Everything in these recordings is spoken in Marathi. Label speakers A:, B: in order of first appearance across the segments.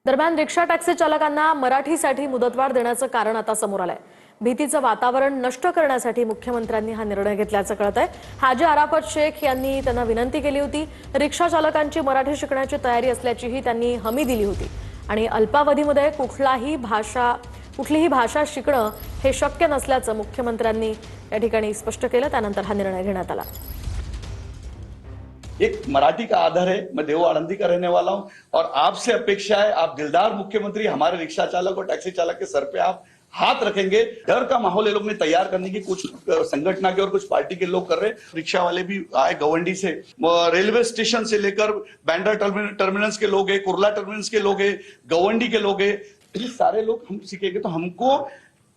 A: दरम्यान रिक्षा टॅक्सी चालकांना मराठीसाठी मुदतवाढ देण्याचं कारण आता समोर आलंय। भीतीचं वातावरण नष्ट करण्यासाठी मुख्यमंत्र्यांनी हा निर्णय घेतल्याचं कळतंय। हाजी आराफत शेख यांनी त्यांना विनंती केली होती। रिक्षा चालकांची मराठी शिकण्याची तयारी असल्याचीही त्यांनी हमी दिली होती आणि अल्पावधीमध्ये कुठलीही भाषा शिकणं हे शक्य नसल्याचं मुख्यमंत्र्यांनी या ठिकाणी स्पष्ट केलं। त्यानंतर हा निर्णय घेण्यात आला।
B: एक मराठी का आधार है। मैं देव आनंदी का रहने वाला हूं और आपसे अपेक्षा है, आप दिलदार मुख्यमंत्री हमारे रिक्शा चालक और टैक्सी चालक के सर पे आप हाथ रखेंगे। डर का माहौल ये लोग ने तैयार करने की कुछ संगठन के और कुछ पार्टी के लोग कर रहे हैं। रिक्शा वाले भी आए गवंडी से, रेलवे स्टेशन से लेकर बैंड्रा टर्मिनल्स के लोग हैं, कुर्ला टर्मिनल्स के लोग हैं, गवंडी के लोग हैं। ये सारे लोग हम सीखेंगे तो हमको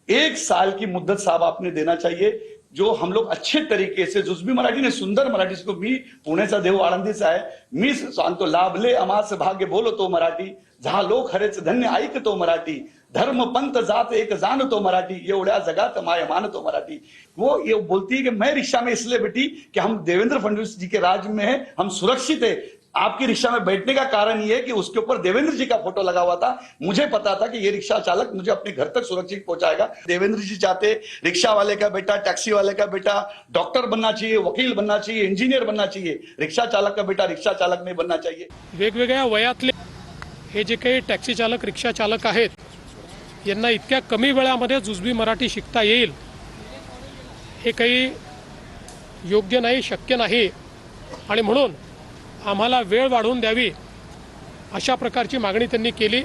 B: 1 साल की मुद्दत साहब आपने देना चाहिए, जो हम लोग अच्छे तरीके से जुजबी मराठी ने सुंदर मराठी से, मी पुण्याचा देव आळंदीचा आहे, मी सांगतो लाभले अमास भाग्य बोलतो मराठी, जहां लोक हरेच धन्य ऐकतो मराठी, धर्म पंथ जात एक जानतो मराठी, एवढ्या जगात माय मानतो मराठी। वो ये बोलती है कि मैं रिक्शा में इसलिए बैठी कि हम देवेंद्र फडणवीस जी के राज में है, हम सुरक्षित है। आपकी रिक्शा में बैठने का कारण ये है कि उसके ऊपर देवेंद्र जी का फोटो लगा हुआ था। मुझे पता था कि ये रिक्शा चालक मुझे अपने घर तक सुरक्षित पहुंचाएगा। देवेंद्र जी चाहते रिक्शा वाले का बेटा, टैक्सी वाले का बेटा डॉक्टर बनना चाहिए, वकील बनना चाहिए, इंजीनियर बनना चाहिए। रिक्शा चालक का बेटा रिक्शा चालक नहीं बनना चाहिए।
C: वेगवेगळ्या वयातले हे जे काही टॅक्सी चालक, रिक्षा चालक आहेत, यांना इतक्या कमी वेळामध्ये जुजबी मराठी शिकता येईल हे काही योग्य नाही, शक्य नाही आणि म्हणून आम्हाला वेळ वाढवून द्यावी अशा प्रकारची मागणी त्यांनी केली।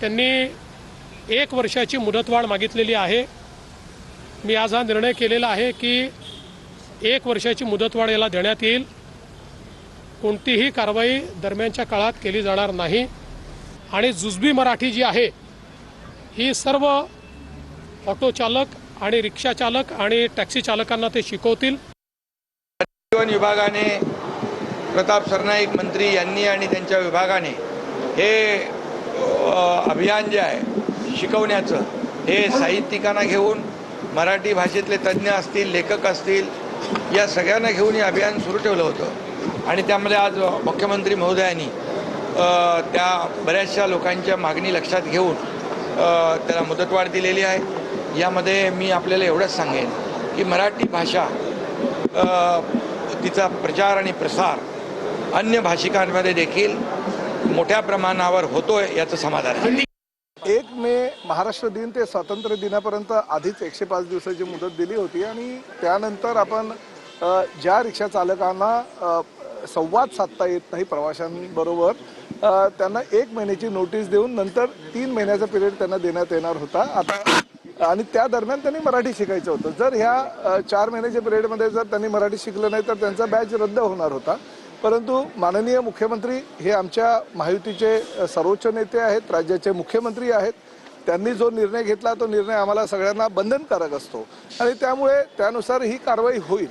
C: त्यांनी 1 वर्षाची मुदतवाढ मागितलेली आहे। मी आज हा निर्णय केलेला आहे की 1 वर्षाची मुदतवाढ याला देण्यात येईल। कोणतीही कारवाई दरम्यानच्या काळात केली जाणार नाही आणि जुजबी मराठी जी आहे ही सर्व ऑटो चालक आणि रिक्षा चालक आणि टॅक्सी चालकांना ते शिकवतील।
D: परिवहन विभागाने, प्रताप सरनाईक मंत्री यांनी आणि त्यांच्या विभागाने हे अभियान जे आहे शिकवण्याचं, हे साहित्यिकांना घेऊन, मराठी भाषेतले तज्ज्ञ असतील, लेखक असतील, या सगळ्यांना घेऊन हे अभियान सुरू ठेवलं होतं आणि त्यामध्ये आज मुख्यमंत्री महोदयांनी त्या बऱ्याचशा लोकांच्या मागणी लक्षात घेऊन त्याला मुदतवाढ दिलेली आहे। यामध्ये मी आपल्याला एवढंच सांगेन की मराठी भाषा तिचा प्रचार आणि प्रसार अन्य भाषिकांमध्ये देखील मोठ्या प्रमाणावर होतोय याचं समाधान आहे।
E: 1 मे महाराष्ट्र दिन ते स्वातंत्र्य दिनापर्यंत आधीच 105 दिवसाची मुदत दिली होती आणि त्यानंतर आपण ज्या रिक्षा चालकांना संवाद साधता येत नाही प्रवाशांबरोबर, त्यांना 1 महिन्याची नोटीस देऊन नंतर 3 महिन्याचा पिरियड त्यांना देण्यात येणार होता आता, आणि त्या दरम्यान त्यांनी मराठी शिकायचं होतं। जर ह्या 4 महिन्याच्या पिरियडमध्ये जर त्यांनी मराठी शिकलं नाही तर त्यांचा बॅच रद्द होणार होता। परंतु माननीय मुख्यमंत्री हे आमच्या महायुतीचे सर्वोच्च नेते आहेत, राज्याचे मुख्यमंत्री आहेत। त्यांनी जो निर्णय घेतला तो निर्णय आम्हाला सगळ्यांना बंधनकारक असतो आणि त्यामुळे त्यानुसार ही कारवाई होईल।